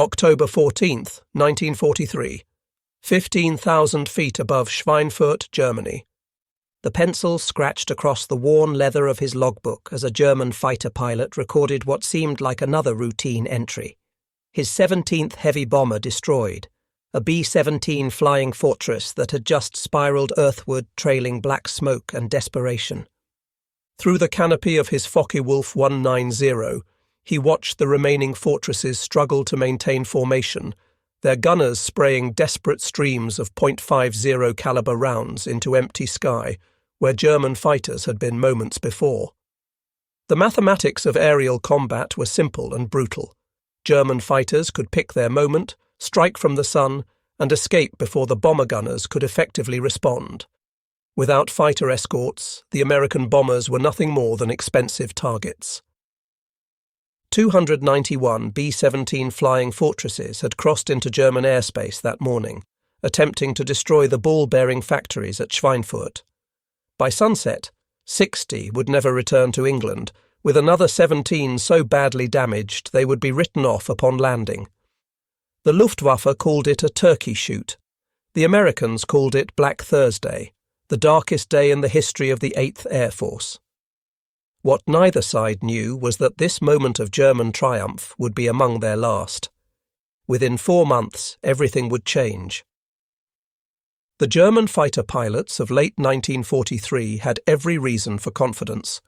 October 14, 1943. 15,000 feet above Schweinfurt, Germany. The pencil scratched across the worn leather of his logbook as a German fighter pilot recorded what seemed like another routine entry. His 17th heavy bomber destroyed, a B-17 flying fortress that had just spiraled earthward, trailing black smoke and desperation. Through the canopy of his Focke-Wulf 190, he watched the remaining fortresses struggle to maintain formation, their gunners spraying desperate streams of .50 caliber rounds into empty sky, where German fighters had been moments before. The mathematics of aerial combat were simple and brutal. German fighters could pick their moment, strike from the sun, and escape before the bomber gunners could effectively respond. Without fighter escorts, the American bombers were nothing more than expensive targets. 291 B-17 flying fortresses had crossed into German airspace that morning, attempting to destroy the ball-bearing factories at Schweinfurt. By sunset, 60 would never return to England, with another 17 so badly damaged they would be written off upon landing. The Luftwaffe called it a turkey shoot. The Americans called it Black Thursday, the darkest day in the history of the 8th Air Force. What neither side knew was that this moment of German triumph would be among their last. Within 4 months, everything would change. The German fighter pilots of late 1943 had every reason for confidence.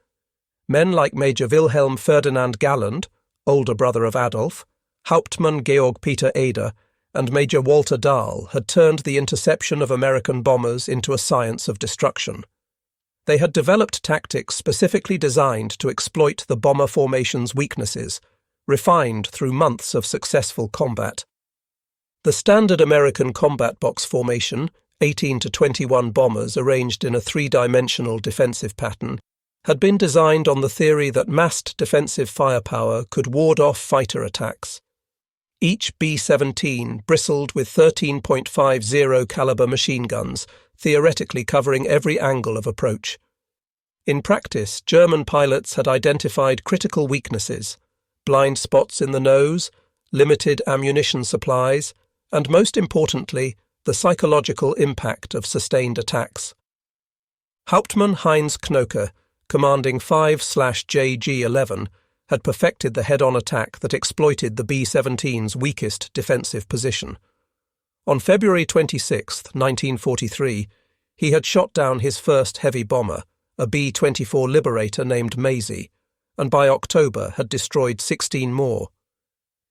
Men like Major Wilhelm Ferdinand Galland, older brother of Adolf, Hauptmann Georg Peter Eder, and Major Walter Dahl had turned the interception of American bombers into a science of destruction. They had developed tactics specifically designed to exploit the bomber formation's weaknesses, refined through months of successful combat. The standard American combat box formation, 18 to 21 bombers arranged in a three-dimensional defensive pattern, had been designed on the theory that massed defensive firepower could ward off fighter attacks. Each B-17 bristled with 13.50 caliber machine guns, theoretically covering every angle of approach. In practice, German pilots had identified critical weaknesses, blind spots in the nose, limited ammunition supplies, and most importantly, the psychological impact of sustained attacks. Hauptmann Heinz Knoke, commanding 5/JG-11, had perfected the head-on attack that exploited the B-17's weakest defensive position. On February 26, 1943, he had shot down his first heavy bomber, a B-24 Liberator named Maisie, and by October had destroyed 16 more.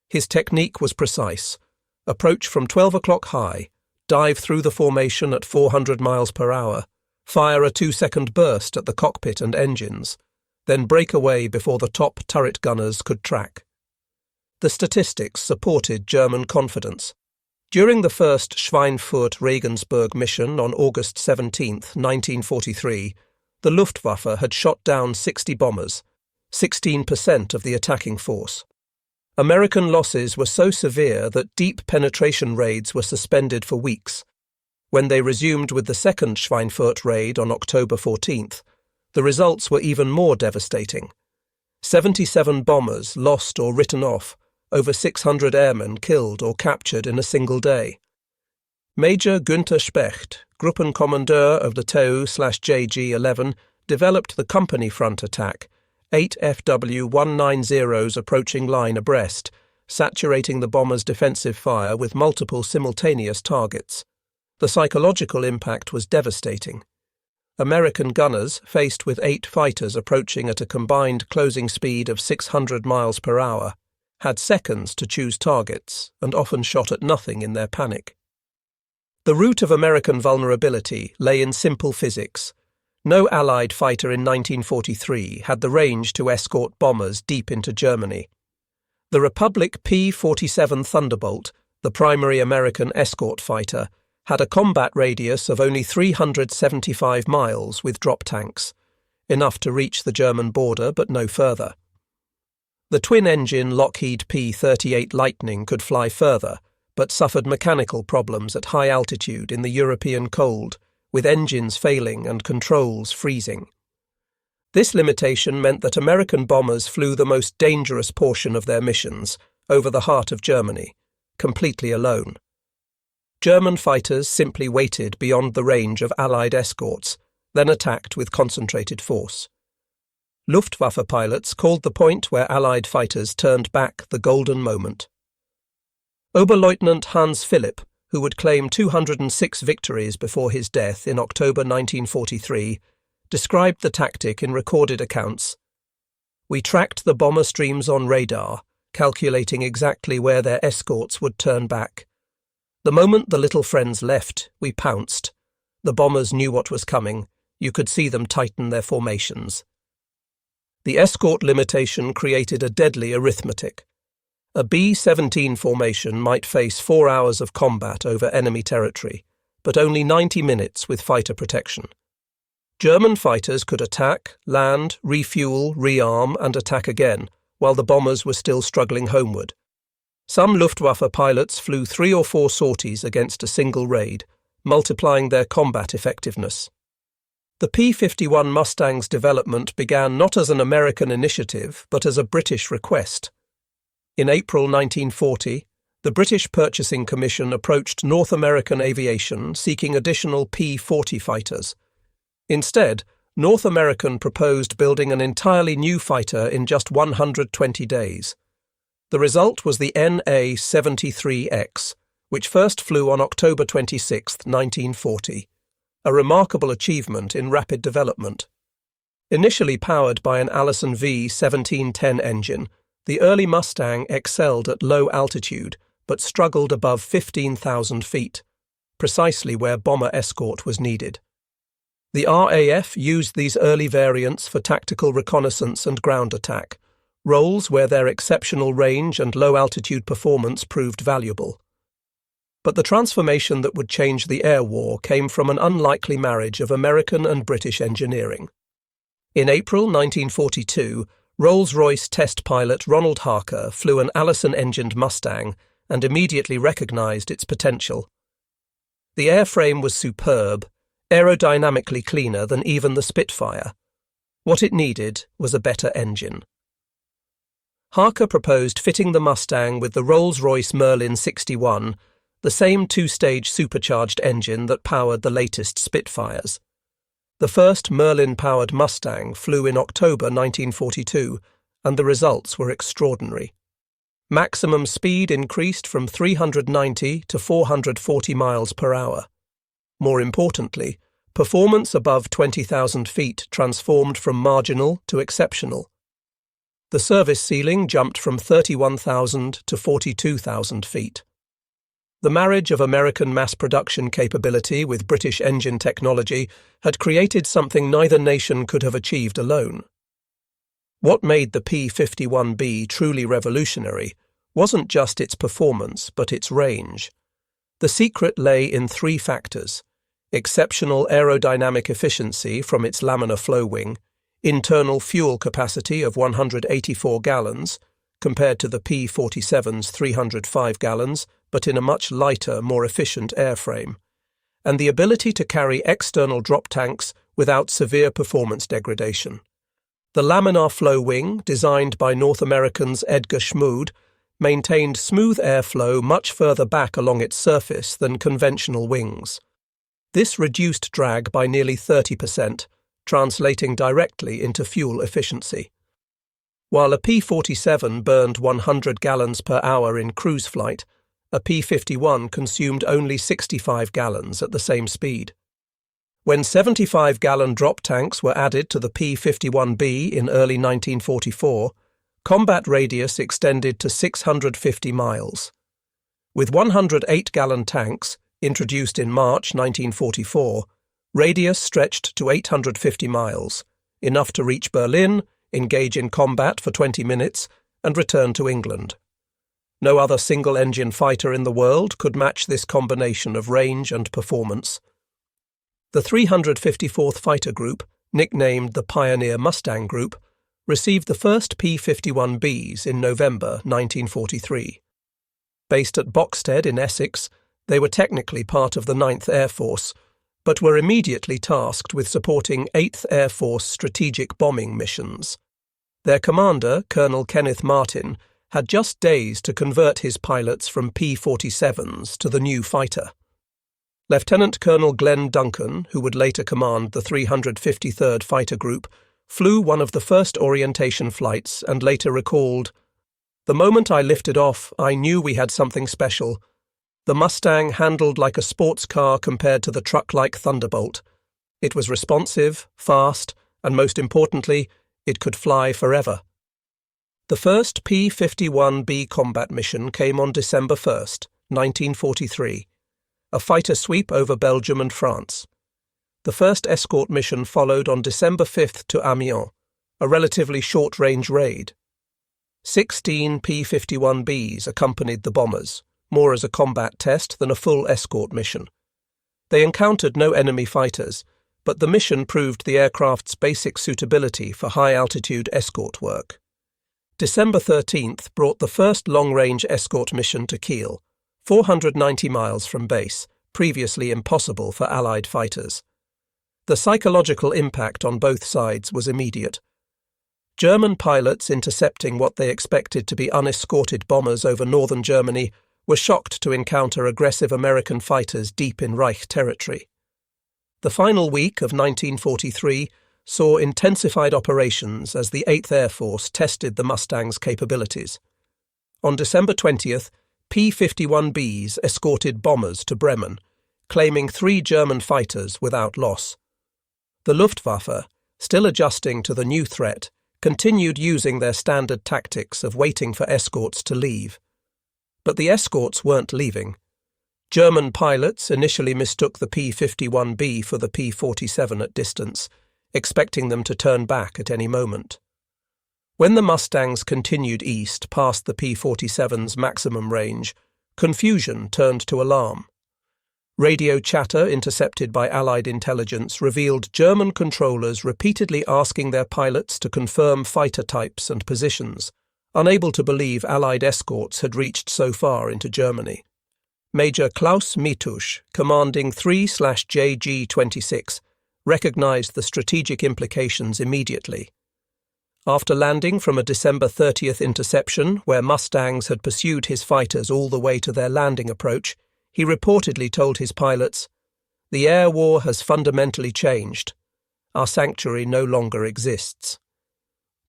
His technique was precise. Approach from 12 o'clock high, dive through the formation at 400 miles per hour, fire a 2-second burst at the cockpit and engines, then break away before the top turret gunners could track. The statistics supported German confidence. During the first Schweinfurt-Regensburg mission on August 17, 1943, the Luftwaffe had shot down 60 bombers, 16% of the attacking force. American losses were so severe that deep penetration raids were suspended for weeks. When they resumed with the second Schweinfurt raid on October 14th, the results were even more devastating. 77 bombers lost or written off, over 600 airmen killed or captured in a single day. Major Günther Specht, Gruppenkommandeur of the TU/JG-11, developed the company front attack, 8 FW-190s approaching line abreast, saturating the bomber's defensive fire with multiple simultaneous targets. The psychological impact was devastating. American gunners, faced with 8 fighters approaching at a combined closing speed of 600 miles per hour, had seconds to choose targets and often shot at nothing in their panic. The root of American vulnerability lay in simple physics. No Allied fighter in 1943 had the range to escort bombers deep into Germany. The Republic P-47 Thunderbolt, the primary American escort fighter, had a combat radius of only 375 miles with drop tanks, enough to reach the German border but no further. The twin-engine Lockheed P-38 Lightning could fly further, but suffered mechanical problems at high altitude in the European cold, with engines failing and controls freezing. This limitation meant that American bombers flew the most dangerous portion of their missions, over the heart of Germany, completely alone. German fighters simply waited beyond the range of Allied escorts, then attacked with concentrated force. Luftwaffe pilots called the point where Allied fighters turned back the golden moment. Oberleutnant Hans Philipp, who would claim 206 victories before his death in October 1943, described the tactic in recorded accounts. "We tracked the bomber streams on radar, calculating exactly where their escorts would turn back. The moment the little friends left, we pounced. The bombers knew what was coming. You could see them tighten their formations." The escort limitation created a deadly arithmetic. A B-17 formation might face 4 hours of combat over enemy territory, but only 90 minutes with fighter protection. German fighters could attack, land, refuel, rearm, and attack again, while the bombers were still struggling homeward. Some Luftwaffe pilots flew 3 or 4 sorties against a single raid, multiplying their combat effectiveness. The P-51 Mustang's development began not as an American initiative, but as a British request. In April 1940, the British Purchasing Commission approached North American aviation seeking additional P-40 fighters. Instead, North American proposed building an entirely new fighter in just 120 days. The result was the NA-73X, which first flew on October 26, 1940. A remarkable achievement in rapid development. Initially powered by an Allison V1710 engine, the early Mustang excelled at low altitude but struggled above 15,000 feet, precisely where bomber escort was needed. The RAF used these early variants for tactical reconnaissance and ground attack, roles where their exceptional range and low-altitude performance proved valuable. But the transformation that would change the air war came from an unlikely marriage of American and British engineering. In April 1942, Rolls-Royce test pilot Ronald Harker flew an Allison-engined Mustang and immediately recognized its potential. The airframe was superb, aerodynamically cleaner than even the Spitfire. What it needed was a better engine. Harker proposed fitting the Mustang with the Rolls-Royce Merlin 61, the same 2-stage supercharged engine that powered the latest Spitfires. The first Merlin-powered Mustang flew in October 1942, and the results were extraordinary. Maximum speed increased from 390 to 440 miles per hour. More importantly, performance above 20,000 feet transformed from marginal to exceptional. The service ceiling jumped from 31,000 to 42,000 feet. The marriage of American mass production capability with British engine technology had created something neither nation could have achieved alone. What made the P-51B truly revolutionary wasn't just its performance, but its range. The secret lay in 3 factors: exceptional aerodynamic efficiency from its laminar flow wing, internal fuel capacity of 184 gallons, compared to the P-47's 305 gallons, but in a much lighter, more efficient airframe, and the ability to carry external drop tanks without severe performance degradation. The laminar flow wing, designed by North Americans Edgar Schmood, maintained smooth airflow much further back along its surface than conventional wings. This reduced drag by nearly 30%, translating directly into fuel efficiency. While a P-47 burned 100 gallons per hour in cruise flight, a P-51 consumed only 65 gallons at the same speed. When 75-gallon drop tanks were added to the P-51B in early 1944, combat radius extended to 650 miles. With 108-gallon tanks, introduced in March 1944, radius stretched to 850 miles, enough to reach Berlin, engage in combat for 20 minutes, and return to England. No other single-engine fighter in the world could match this combination of range and performance. The 354th Fighter Group, nicknamed the Pioneer Mustang Group, received the first P-51Bs in November 1943. Based at Boxted in Essex, they were technically part of the 9th Air Force, but were immediately tasked with supporting 8th Air Force strategic bombing missions. Their commander, Colonel Kenneth Martin, had just days to convert his pilots from P-47s to the new fighter. Lieutenant Colonel Glenn Duncan, who would later command the 353rd Fighter Group, flew one of the first orientation flights and later recalled, "The moment I lifted off, I knew we had something special. The Mustang handled like a sports car compared to the truck-like Thunderbolt. It was responsive, fast, and most importantly, it could fly forever." The first P-51B combat mission came on December 1st, 1943, a fighter sweep over Belgium and France. The first escort mission followed on December 5th to Amiens, a relatively short-range raid. 16 P-51Bs accompanied the bombers, more as a combat test than a full escort mission. They encountered no enemy fighters, but the mission proved the aircraft's basic suitability for high-altitude escort work. December 13th brought the first long-range escort mission to Kiel, 490 miles from base, previously impossible for Allied fighters. The psychological impact on both sides was immediate. German pilots intercepting what they expected to be unescorted bombers over northern Germany were shocked to encounter aggressive American fighters deep in Reich territory. The final week of 1943 saw intensified operations as the 8th Air Force tested the Mustang's capabilities. On December 20th, P-51Bs escorted bombers to Bremen, claiming 3 German fighters without loss. The Luftwaffe, still adjusting to the new threat, continued using their standard tactics of waiting for escorts to leave. But the escorts weren't leaving. German pilots initially mistook the P-51B for the P-47 at distance, expecting them to turn back at any moment. When the Mustangs continued east past the P-47's maximum range, confusion turned to alarm. Radio chatter intercepted by Allied intelligence revealed German controllers repeatedly asking their pilots to confirm fighter types and positions, unable to believe Allied escorts had reached so far into Germany. Major Klaus Mitusch, commanding 3/JG-26, recognized the strategic implications immediately. After landing from a December 30th interception where Mustangs had pursued his fighters all the way to their landing approach, he reportedly told his pilots, "The air war has fundamentally changed. Our sanctuary no longer exists."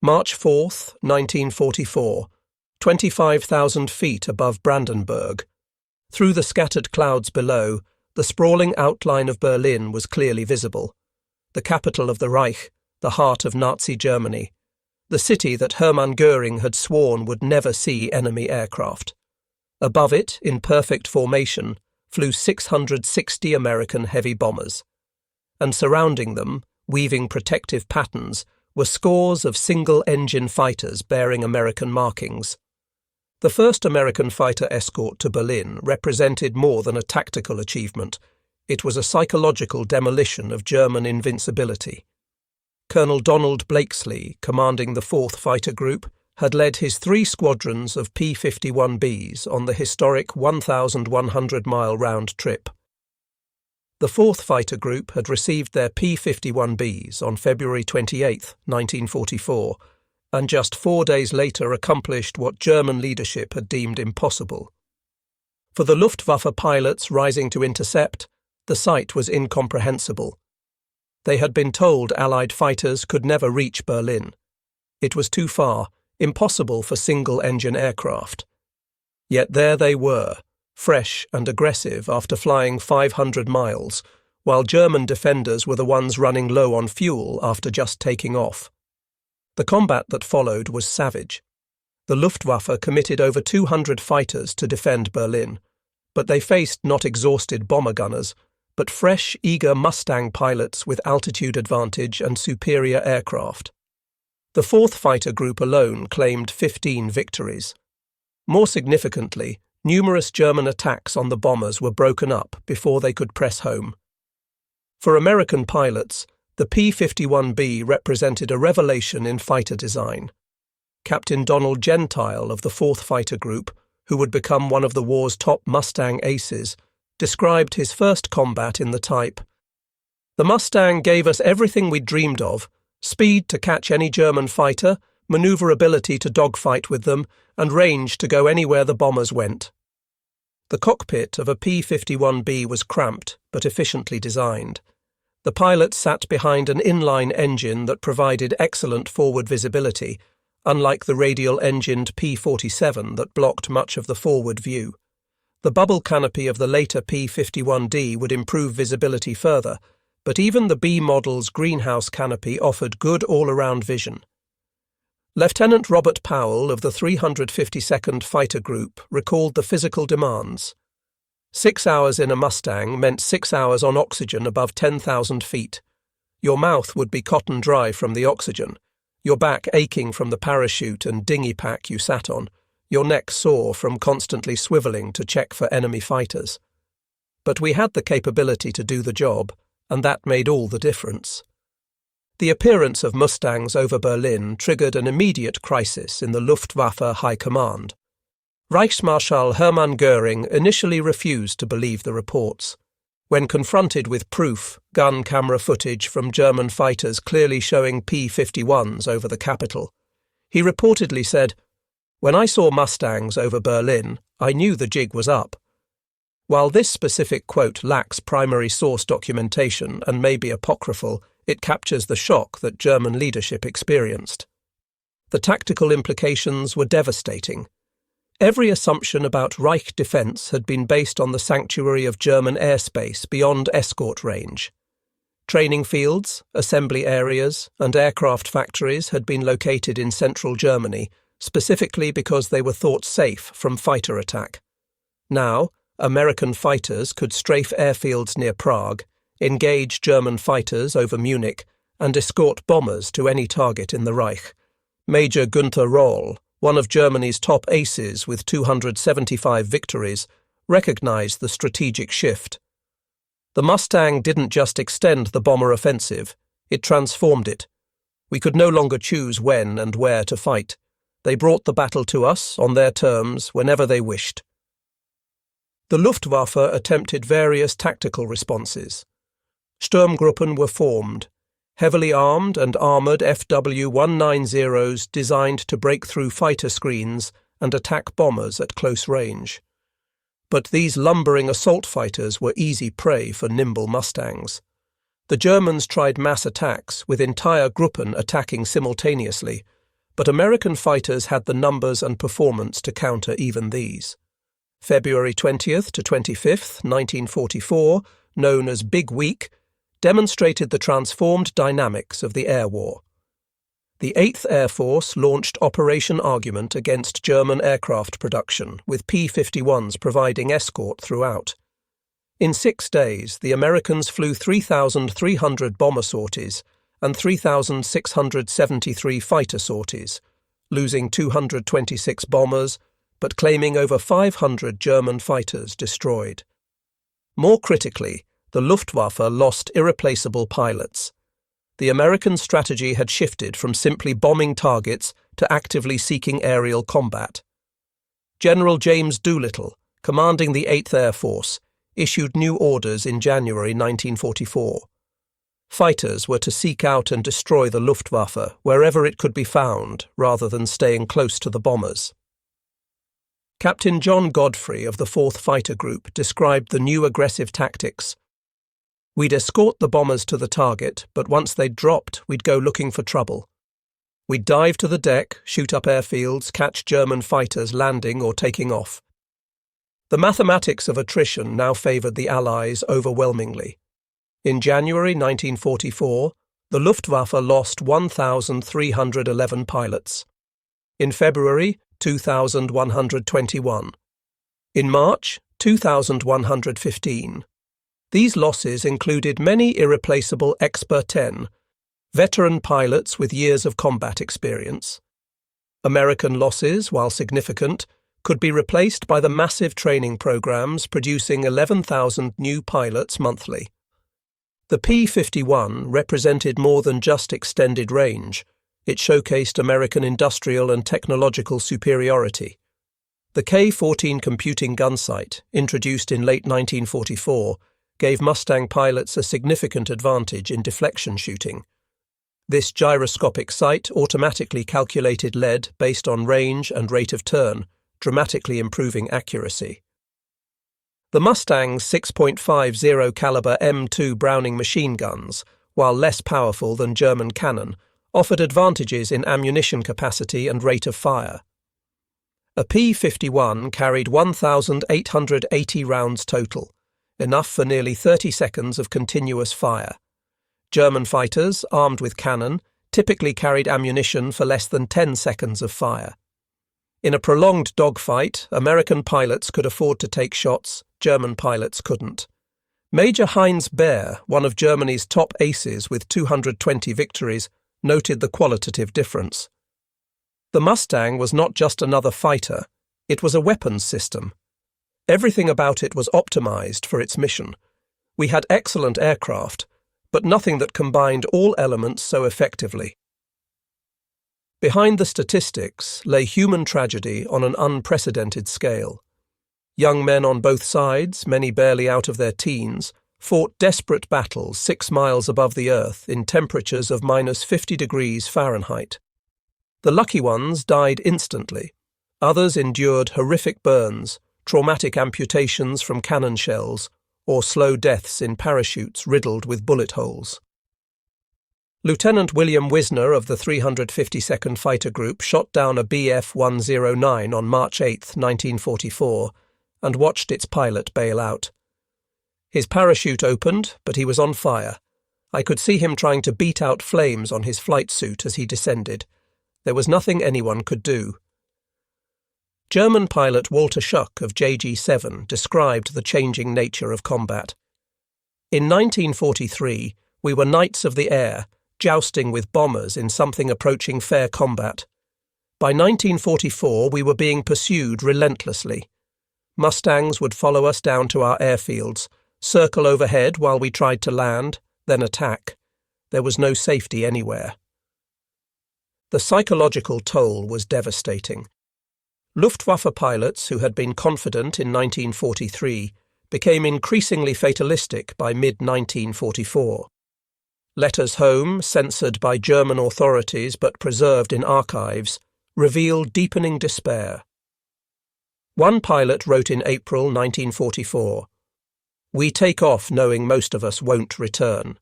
March 4th, 1944, 25,000 feet above Brandenburg. Through the scattered clouds below, the sprawling outline of Berlin was clearly visible. The capital of the Reich, the heart of Nazi Germany, the city that Hermann Göring had sworn would never see enemy aircraft. Above it, in perfect formation, flew 660 American heavy bombers. And surrounding them, weaving protective patterns, were scores of single-engine fighters bearing American markings. The first American fighter escort to Berlin represented more than a tactical achievement. It was a psychological demolition of German invincibility. Colonel Donald Blakesley, commanding the 4th Fighter Group, had led his 3 squadrons of P-51Bs on the historic 1,100-mile round trip. The 4th Fighter Group had received their P-51Bs on February 28, 1944, and just 4 days later accomplished what German leadership had deemed impossible. For the Luftwaffe pilots rising to intercept, the sight was incomprehensible. They had been told Allied fighters could never reach Berlin. It was too far, impossible for single-engine aircraft. Yet there they were, fresh and aggressive after flying 500 miles, while German defenders were the ones running low on fuel after just taking off. The combat that followed was savage. The Luftwaffe committed over 200 fighters to defend Berlin, but they faced not exhausted bomber gunners, but fresh, eager Mustang pilots with altitude advantage and superior aircraft. The 4th Fighter Group alone claimed 15 victories. More significantly, numerous German attacks on the bombers were broken up before they could press home. For American pilots, the P-51B represented a revelation in fighter design. Captain Donald Gentile of the 4th Fighter Group, who would become one of the war's top Mustang aces, described his first combat in the type. "The Mustang gave us everything we dreamed of: speed to catch any German fighter, maneuverability to dogfight with them, and range to go anywhere the bombers went. The cockpit of a P-51B was cramped but efficiently designed. The pilot sat behind an inline engine that provided excellent forward visibility, unlike the radial-engined P-47 that blocked much of the forward view. The bubble canopy of the later P-51D would improve visibility further, but even the B model's greenhouse canopy offered good all-around vision. Lieutenant Robert Powell of the 352nd Fighter Group recalled the physical demands. 6 hours in a Mustang meant 6 hours on oxygen above 10,000 feet. Your mouth would be cotton dry from the oxygen, your back aching from the parachute and dinghy pack you sat on, your neck sore from constantly swiveling to check for enemy fighters. But we had the capability to do the job, and that made all the difference. The appearance of Mustangs over Berlin triggered an immediate crisis in the Luftwaffe High Command. Reichsmarschall Hermann Göring initially refused to believe the reports. When confronted with proof, gun camera footage from German fighters clearly showing P-51s over the capital, he reportedly said, "When I saw Mustangs over Berlin, I knew the jig was up." While this specific quote lacks primary source documentation and may be apocryphal, it captures the shock that German leadership experienced. The tactical implications were devastating. Every assumption about Reich defence had been based on the sanctuary of German airspace beyond escort range. Training fields, assembly areas, and aircraft factories had been located in central Germany, specifically because they were thought safe from fighter attack. Now, American fighters could strafe airfields near Prague, engage German fighters over Munich, and escort bombers to any target in the Reich. Major Günther Rohl, one of Germany's top aces with 275 victories, recognized the strategic shift. The Mustang didn't just extend the bomber offensive, it transformed it. We could no longer choose when and where to fight. They brought the battle to us on their terms whenever they wished. The Luftwaffe attempted various tactical responses. Sturmgruppen were formed, heavily armed and armoured FW-190s designed to break through fighter screens and attack bombers at close range. But these lumbering assault fighters were easy prey for nimble Mustangs. The Germans tried mass attacks, with entire Gruppen attacking simultaneously, but American fighters had the numbers and performance to counter even these. February 20th to 25th, 1944, known as Big Week, demonstrated the transformed dynamics of the air war. The 8th Air Force launched Operation Argument against German aircraft production, with P-51s providing escort throughout. In 6 days, the Americans flew 3,300 bomber sorties and 3,673 fighter sorties, losing 226 bombers, but claiming over 500 German fighters destroyed. More critically, the Luftwaffe lost irreplaceable pilots. The American strategy had shifted from simply bombing targets to actively seeking aerial combat. General James Doolittle, commanding the 8th Air Force, issued new orders in January 1944. Fighters were to seek out and destroy the Luftwaffe wherever it could be found, rather than staying close to the bombers. Captain John Godfrey of the 4th Fighter Group described the new aggressive tactics. "We'd escort the bombers to the target, but once they'd dropped, we'd go looking for trouble. We'd dive to the deck, shoot up airfields, catch German fighters landing or taking off." The mathematics of attrition now favoured the Allies overwhelmingly. In January 1944, the Luftwaffe lost 1,311 pilots. In February, 2,121. In March, 2,115. These losses included many irreplaceable Expert 10, veteran pilots with years of combat experience. American losses, while significant, could be replaced by the massive training programs producing 11,000 new pilots monthly. The P-51 represented more than just extended range. It showcased American industrial and technological superiority. The K-14 computing gunsight, introduced in late 1944, gave Mustang pilots a significant advantage in deflection shooting. This gyroscopic sight automatically calculated lead based on range and rate of turn, dramatically improving accuracy. The Mustang's 6.50 caliber M2 Browning machine guns, while less powerful than German cannon, offered advantages in ammunition capacity and rate of fire. A P-51 carried 1,880 rounds total, enough for nearly 30 seconds of continuous fire. German fighters, armed with cannon, typically carried ammunition for less than 10 seconds of fire. In a prolonged dogfight, American pilots could afford to take shots, German pilots couldn't. Major Heinz Knoke, one of Germany's top aces with 220 victories, noted the qualitative difference. The Mustang was not just another fighter, it was a weapons system. Everything about it was optimized for its mission. We had excellent aircraft, but nothing that combined all elements so effectively. Behind the statistics lay human tragedy on an unprecedented scale. Young men on both sides, many barely out of their teens, fought desperate battles 6 miles above the earth in temperatures of -50 degrees Fahrenheit. The lucky ones died instantly. Others endured horrific burns, traumatic amputations from cannon shells, or slow deaths in parachutes riddled with bullet holes. Lieutenant William Wisner of the 352nd Fighter Group shot down a Bf-109 on March 8, 1944, and watched its pilot bail out. His parachute opened, but he was on fire. I could see him trying to beat out flames on his flight suit as he descended. There was nothing anyone could do. German pilot Walter Schuck of JG-7 described the changing nature of combat. In 1943, we were knights of the air, jousting with bombers in something approaching fair combat. By 1944, we were being pursued relentlessly. Mustangs would follow us down to our airfields, circle overhead while we tried to land, then attack. There was no safety anywhere. The psychological toll was devastating. Luftwaffe pilots who had been confident in 1943 became increasingly fatalistic by mid-1944. Letters home, censored by German authorities but preserved in archives, reveal deepening despair. One pilot wrote in April 1944, "We take off knowing most of us won't return.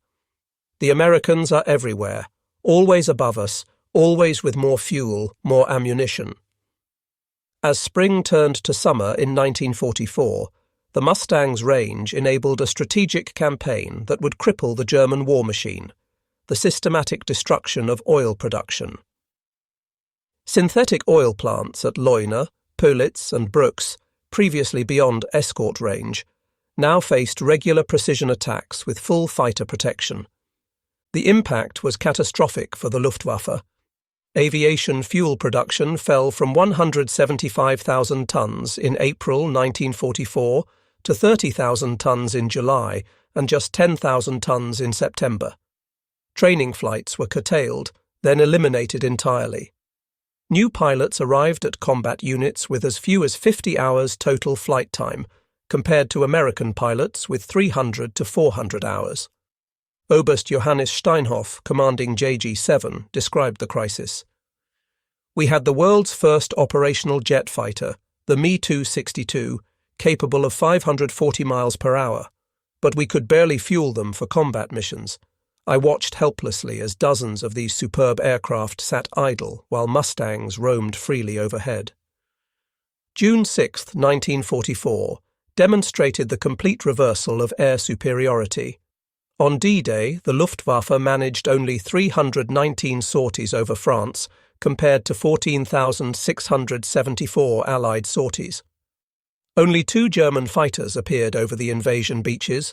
The Americans are everywhere, always above us, always with more fuel, more ammunition." As spring turned to summer in 1944, the Mustang's range enabled a strategic campaign that would cripple the German war machine, the systematic destruction of oil production. Synthetic oil plants at Leuna, Pölitz and Brooks, previously beyond escort range, now faced regular precision attacks with full fighter protection. The impact was catastrophic for the Luftwaffe. Aviation fuel production fell from 175,000 tons in April 1944 to 30,000 tons in July and just 10,000 tons in September. Training flights were curtailed, then eliminated entirely. New pilots arrived at combat units with as few as 50 hours total flight time, compared to American pilots with 300 to 400 hours. Oberst Johannes Steinhoff, commanding JG-7, described the crisis. "We had the world's first operational jet fighter, the Me-262, capable of 540 miles per hour, but we could barely fuel them for combat missions. I watched helplessly as dozens of these superb aircraft sat idle while Mustangs roamed freely overhead." June 6, 1944, demonstrated the complete reversal of air superiority. On D-Day, the Luftwaffe managed only 319 sorties over France, compared to 14,674 Allied sorties. Only 2 German fighters appeared over the invasion beaches.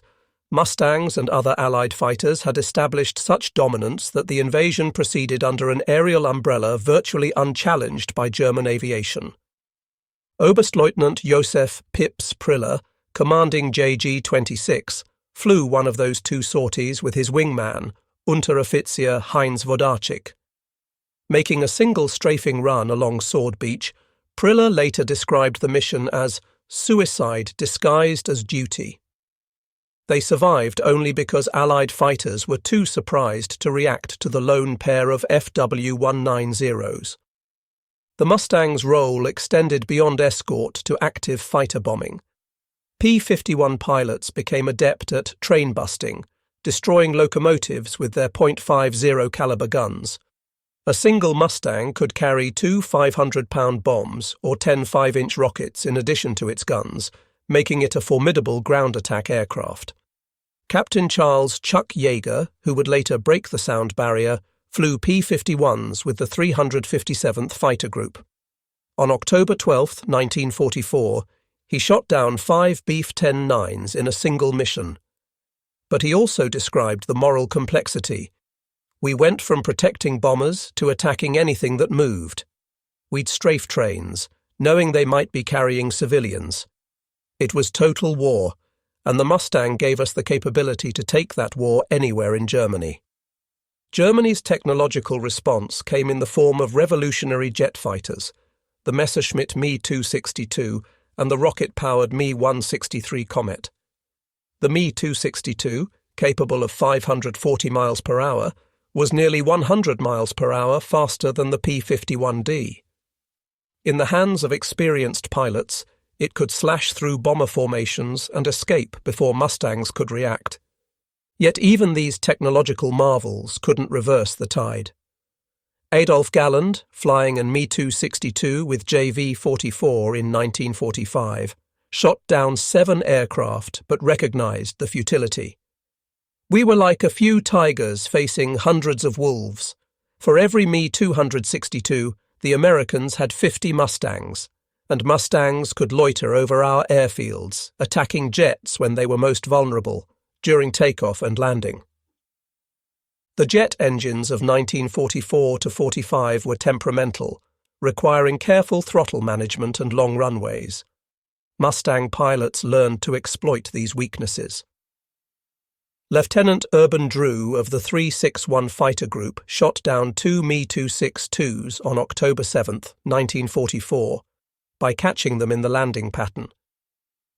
Mustangs and other Allied fighters had established such dominance that the invasion proceeded under an aerial umbrella virtually unchallenged by German aviation. Oberstleutnant Josef Pips Priller, commanding JG-26, flew one of those 2 sorties with his wingman, Unteroffizier Heinz Wodarczyk. Making a single strafing run along Sword Beach, Priller later described the mission as suicide disguised as duty. They survived only because Allied fighters were too surprised to react to the lone pair of FW-190s. The Mustang's role extended beyond escort to active fighter bombing. P-51 pilots became adept at train busting, destroying locomotives with their .50 caliber guns. A single Mustang could carry 2 500-pound bombs or 10 5-inch rockets in addition to its guns, making it a formidable ground attack aircraft. Captain Charles Chuck Yeager, who would later break the sound barrier, flew P-51s with the 357th Fighter Group. On October 12, 1944, he shot down 5 Beef 10-9s in a single mission. But he also described the moral complexity. We went from protecting bombers to attacking anything that moved. We'd strafe trains, knowing they might be carrying civilians. It was total war, and the Mustang gave us the capability to take that war anywhere in Germany. Germany's technological response came in the form of revolutionary jet fighters, the Messerschmitt Me-262 and the rocket-powered Me-163 Comet. The Me-262, capable of 540 miles per hour, was nearly 100 miles per hour faster than the P-51D. In the hands of experienced pilots, it could slash through bomber formations and escape before Mustangs could react. Yet even these technological marvels couldn't reverse the tide. Adolf Galland, flying an Me-262 with JV-44 in 1945, shot down 7 aircraft but recognized the futility. We were like a few tigers facing hundreds of wolves. For every Me-262, the Americans had 50 Mustangs, and Mustangs could loiter over our airfields, attacking jets when they were most vulnerable, during takeoff and landing. The jet engines of 1944 to 45 were temperamental, requiring careful throttle management and long runways. Mustang pilots learned to exploit these weaknesses. Lieutenant Urban Drew of the 361 Fighter Group shot down 2 Me-262s on October 7, 1944, by catching them in the landing pattern.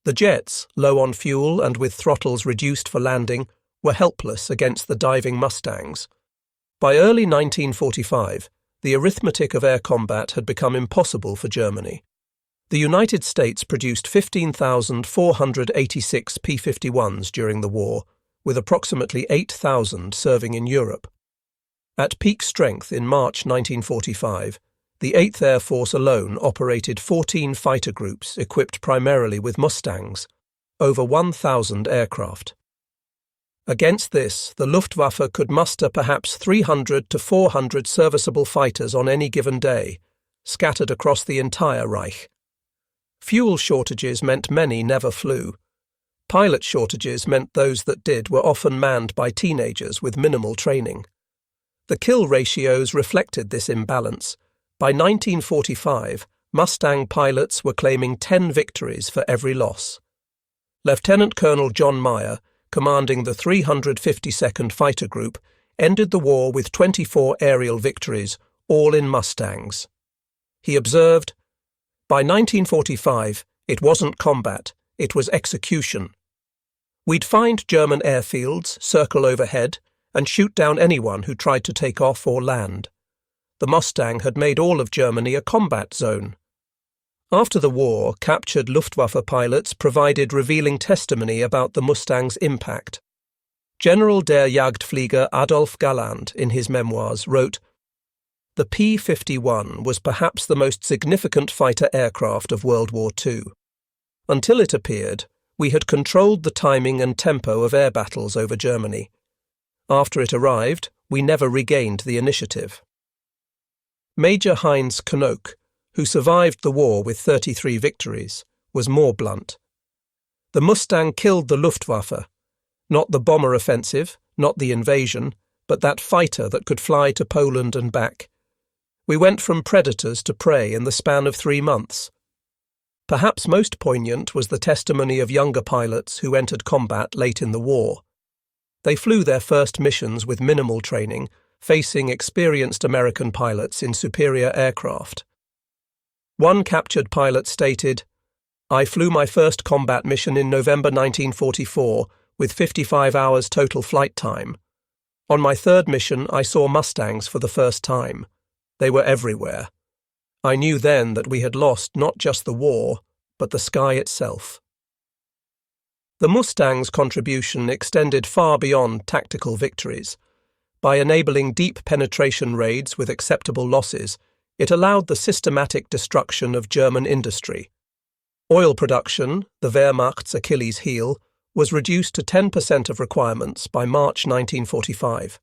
The jets, low on fuel and with throttles reduced for landing, were helpless against the diving Mustangs. By early 1945, the arithmetic of air combat had become impossible for Germany. The United States produced 15,486 P-51s during the war, with approximately 8,000 serving in Europe. At peak strength in March 1945, the 8th Air Force alone operated 14 fighter groups equipped primarily with Mustangs, over 1,000 aircraft. Against this, the Luftwaffe could muster perhaps 300 to 400 serviceable fighters on any given day, scattered across the entire Reich. Fuel shortages meant many never flew. Pilot shortages meant those that did were often manned by teenagers with minimal training. The kill ratios reflected this imbalance. By 1945, Mustang pilots were claiming 10 victories for every loss. Lieutenant Colonel John Meyer, commanding the 352nd Fighter Group, ended the war with 24 aerial victories, all in Mustangs. He observed, "By 1945, it wasn't combat, it was execution. We'd find German airfields, circle overhead, and shoot down anyone who tried to take off or land. The Mustang had made all of Germany a combat zone." After the war, captured Luftwaffe pilots provided revealing testimony about the Mustang's impact. General der Jagdflieger Adolf Galland, in his memoirs, wrote, "The P-51 was perhaps the most significant fighter aircraft of World War II. Until it appeared, we had controlled the timing and tempo of air battles over Germany. After it arrived, we never regained the initiative." Major Heinz Knoke, who survived the war with 33 victories, was more blunt. "The Mustang killed the Luftwaffe. Not the bomber offensive, not the invasion, but that fighter that could fly to Poland and back. We went from predators to prey in the span of 3 months." Perhaps most poignant was the testimony of younger pilots who entered combat late in the war. They flew their first missions with minimal training, facing experienced American pilots in superior aircraft. One captured pilot stated, "I flew my first combat mission in November 1944 with 55 hours total flight time. On my third mission, I saw Mustangs for the first time. They were everywhere. I knew then that we had lost not just the war, but the sky itself. The Mustangs' contribution extended far beyond tactical victories. By enabling deep penetration raids with acceptable losses, it allowed the systematic destruction of German industry. Oil production, the Wehrmacht's Achilles heel, was reduced to 10% of requirements by March 1945.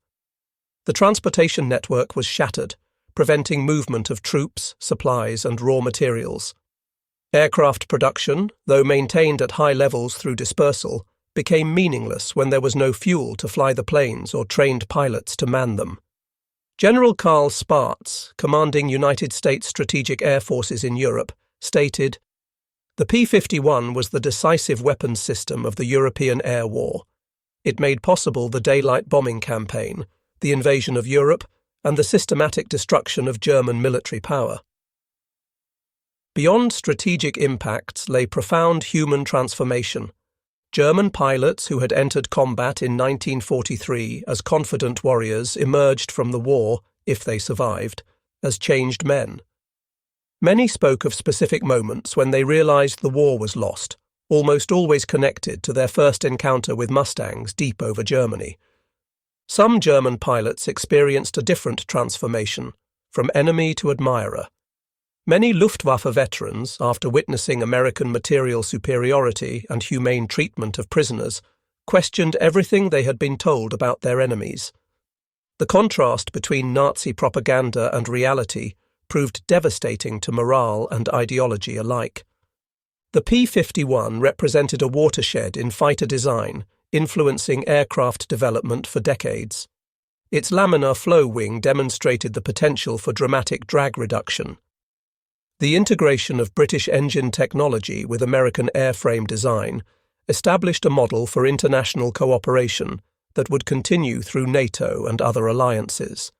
The transportation network was shattered, preventing movement of troops, supplies, and raw materials. Aircraft production, though maintained at high levels through dispersal, became meaningless when there was no fuel to fly the planes or trained pilots to man them. General Karl Spaatz, commanding United States Strategic Air Forces in Europe, stated, "The P-51 was the decisive weapons system of the European air war. It made possible the daylight bombing campaign, the invasion of Europe, and the systematic destruction of German military power." Beyond strategic impacts lay profound human transformation. German pilots who had entered combat in 1943 as confident warriors emerged from the war, if they survived, as changed men. Many spoke of specific moments when they realized the war was lost, almost always connected to their first encounter with Mustangs deep over Germany. Some German pilots experienced a different transformation, from enemy to admirer. Many Luftwaffe veterans, after witnessing American material superiority and humane treatment of prisoners, questioned everything they had been told about their enemies. The contrast between Nazi propaganda and reality proved devastating to morale and ideology alike. The P-51 represented a watershed in fighter design, influencing aircraft development for decades. Its laminar flow wing demonstrated the potential for dramatic drag reduction. The integration of British engine technology with American airframe design established a model for international cooperation that would continue through NATO and other alliances.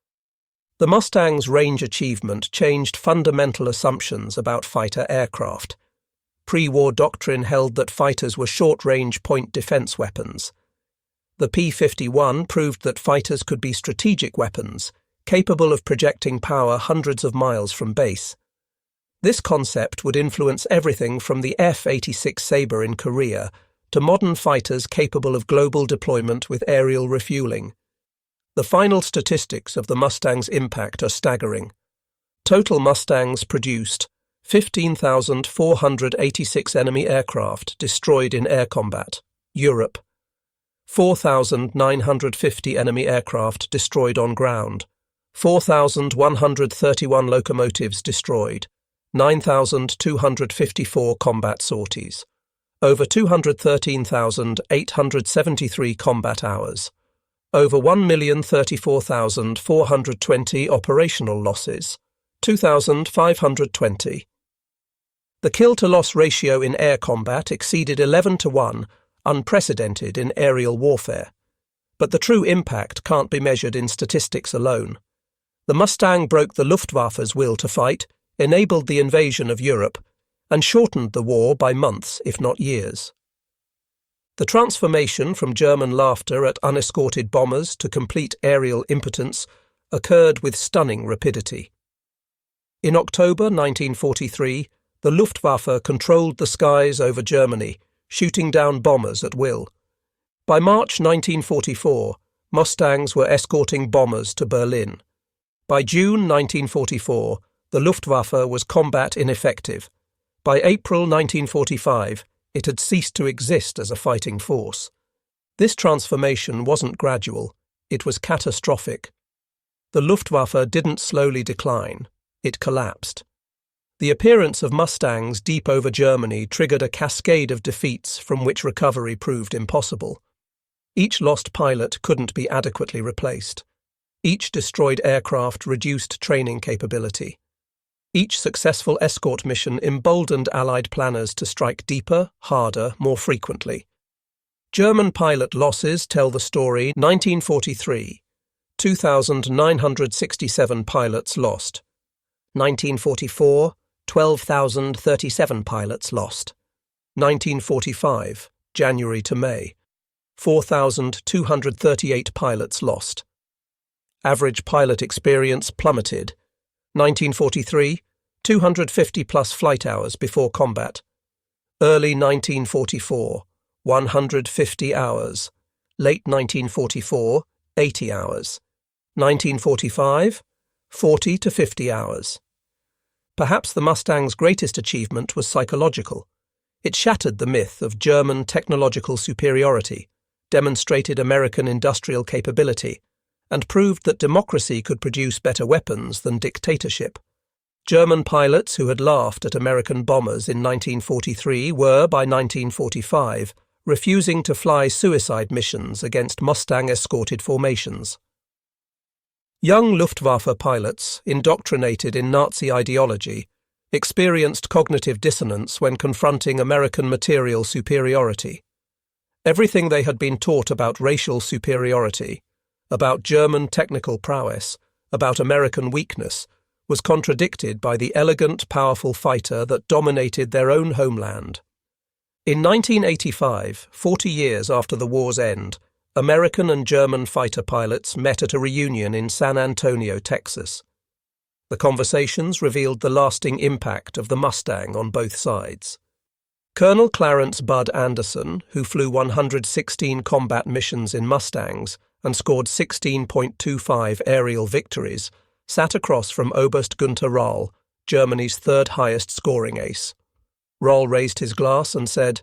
The Mustang's range achievement changed fundamental assumptions about fighter aircraft. Pre-war doctrine held that fighters were short-range point defense weapons. The P-51 proved that fighters could be strategic weapons, capable of projecting power hundreds of miles from base. This concept would influence everything from the F-86 Sabre in Korea to modern fighters capable of global deployment with aerial refueling. The final statistics of the Mustang's impact are staggering. Total Mustangs produced 15,486 enemy aircraft destroyed in air combat, Europe. 4,950 enemy aircraft destroyed on ground. 4,131 locomotives destroyed. 9,254 combat sorties. Over 213,873 combat hours. Over 1,034,420 operational losses. 2,520. The kill-to-loss ratio in air combat exceeded 11-1, unprecedented in aerial warfare. But the true impact can't be measured in statistics alone. The Mustang broke the Luftwaffe's will to fight, enabled the invasion of Europe, and shortened the war by months, if not years. The transformation from German laughter at unescorted bombers to complete aerial impotence occurred with stunning rapidity. In October 1943, the Luftwaffe controlled the skies over Germany, shooting down bombers at will. By March 1944, Mustangs were escorting bombers to Berlin. By June 1944, the Luftwaffe was combat ineffective. By April 1945, it had ceased to exist as a fighting force. This transformation wasn't gradual, it was catastrophic. The Luftwaffe didn't slowly decline, it collapsed. The appearance of Mustangs deep over Germany triggered a cascade of defeats from which recovery proved impossible. Each lost pilot couldn't be adequately replaced. Each destroyed aircraft reduced training capability. Each successful escort mission emboldened Allied planners to strike deeper, harder, more frequently. German pilot losses tell the story. 1943, 2,967 pilots lost. 1944, 12,037 pilots lost. 1945, January to May, 4,238 pilots lost. Average pilot experience plummeted. 1943, 250-plus flight hours before combat. Early 1944, 150 hours. Late 1944, 80 hours. 1945, 40 to 50 hours. Perhaps the Mustang's greatest achievement was psychological. It shattered the myth of German technological superiority, demonstrated American industrial capability, and proved that democracy could produce better weapons than dictatorship. German pilots who had laughed at American bombers in 1943 were, by 1945, refusing to fly suicide missions against Mustang-escorted formations. Young Luftwaffe pilots, indoctrinated in Nazi ideology, experienced cognitive dissonance when confronting American material superiority. Everything they had been taught about racial superiority, about German technical prowess, about American weakness, was contradicted by the elegant, powerful fighter that dominated their own homeland. In 1985, 40 years after the war's end, American and German fighter pilots met at a reunion in San Antonio, Texas. The conversations revealed the lasting impact of the Mustang on both sides. Colonel Clarence Bud Anderson, who flew 116 combat missions in Mustangs and scored 16.25 aerial victories, sat across from Oberst Günther Röhl, Germany's third highest scoring ace. Röhl raised his glass and said,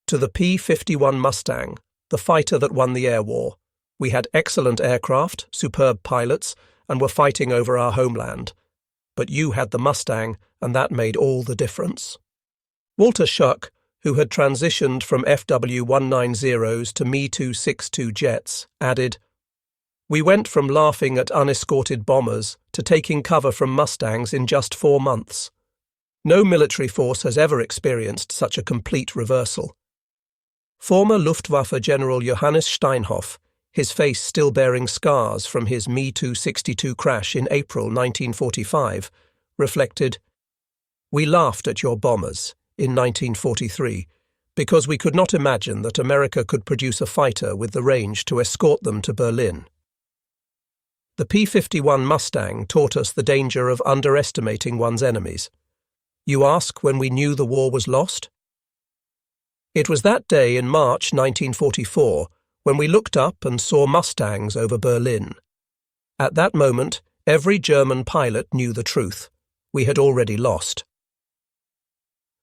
"To the P-51 Mustang, the fighter that won the air war. We had excellent aircraft, superb pilots, and were fighting over our homeland. But you had the Mustang, and that made all the difference." Walter Schuck, who had transitioned from FW-190s to Me-262 jets, added, "We went from laughing at unescorted bombers to taking cover from Mustangs in just 4 months. No military force has ever experienced such a complete reversal." Former Luftwaffe General Johannes Steinhoff, his face still bearing scars from his Me-262 crash in April 1945, reflected, "We laughed at your bombers in 1943 because we could not imagine that America could produce a fighter with the range to escort them to Berlin." The P-51 Mustang taught us the danger of underestimating one's enemies. You ask when we knew the war was lost? It was that day in March 1944 when we looked up and saw Mustangs over Berlin. At that moment, every German pilot knew the truth. We had already lost.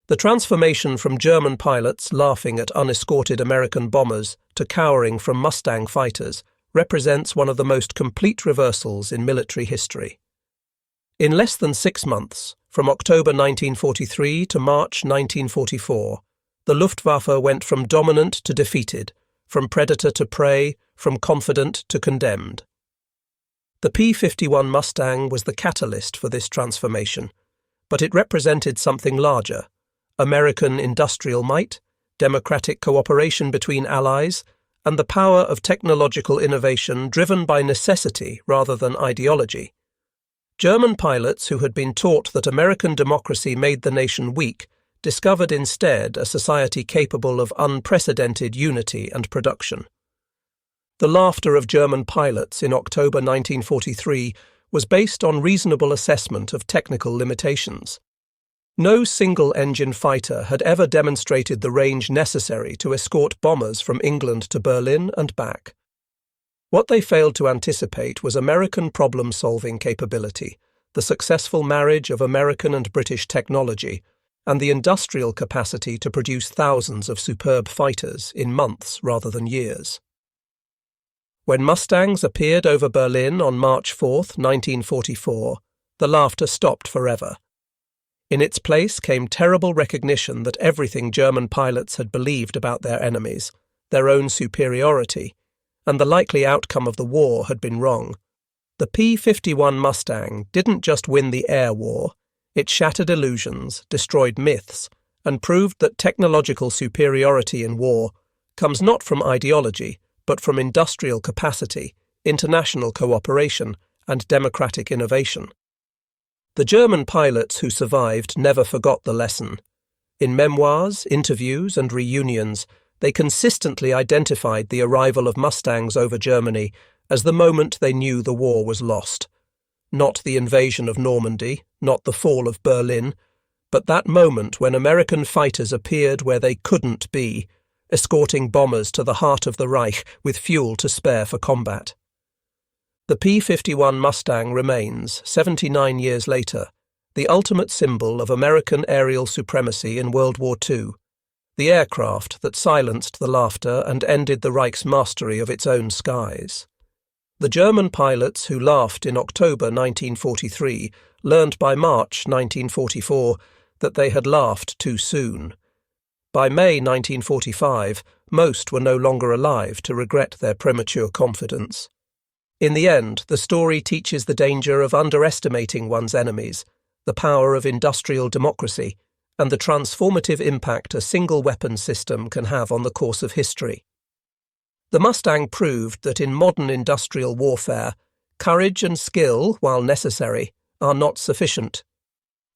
The transformation from German pilots laughing at unescorted American bombers to cowering from Mustang fighters represents one of the most complete reversals in military history. In less than 6 months, from October 1943 to March 1944, the Luftwaffe went from dominant to defeated, from predator to prey, from confident to condemned. The P-51 Mustang was the catalyst for this transformation, but it represented something larger: American industrial might, democratic cooperation between allies, and the power of technological innovation driven by necessity rather than ideology. German pilots who had been taught that American democracy made the nation weak discovered instead a society capable of unprecedented unity and production. The laughter of German pilots in October 1943 was based on reasonable assessment of technical limitations. No single-engine fighter had ever demonstrated the range necessary to escort bombers from England to Berlin and back. What they failed to anticipate was American problem-solving capability, the successful marriage of American and British technology, and the industrial capacity to produce thousands of superb fighters in months rather than years. When Mustangs appeared over Berlin on March 4, 1944, the laughter stopped forever. In its place came terrible recognition that everything German pilots had believed about their enemies, their own superiority, and the likely outcome of the war had been wrong. The P-51 Mustang didn't just win the air war, it shattered illusions, destroyed myths, and proved that technological superiority in war comes not from ideology, but from industrial capacity, international cooperation, and democratic innovation. The German pilots who survived never forgot the lesson. In memoirs, interviews, and reunions, They consistently identified the arrival of Mustangs over Germany as the moment they knew the war was lost. Not the invasion of Normandy, not the fall of Berlin, but that moment when American fighters appeared where they couldn't be, escorting bombers to the heart of the Reich with fuel to spare for combat. The P-51 Mustang remains, 79 years later, the ultimate symbol of American aerial supremacy in World War II, the aircraft that silenced the laughter and ended the Reich's mastery of its own skies. The German pilots who laughed in October 1943 learned by March 1944 that they had laughed too soon. By May 1945, most were no longer alive to regret their premature confidence. In the end, the story teaches the danger of underestimating one's enemies, the power of industrial democracy, and the transformative impact a single weapon system can have on the course of history. The Mustang proved that in modern industrial warfare, courage and skill, while necessary, are not sufficient.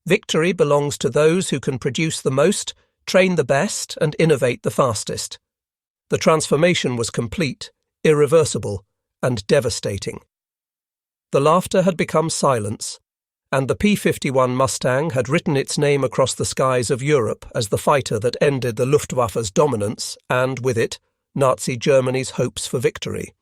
Victory belongs to those who can produce the most, train the best, and innovate the fastest. The transformation was complete, irreversible, and devastating. The laughter had become silence, and the P-51 Mustang had written its name across the skies of Europe as the fighter that ended the Luftwaffe's dominance and, with it, Nazi Germany's hopes for victory.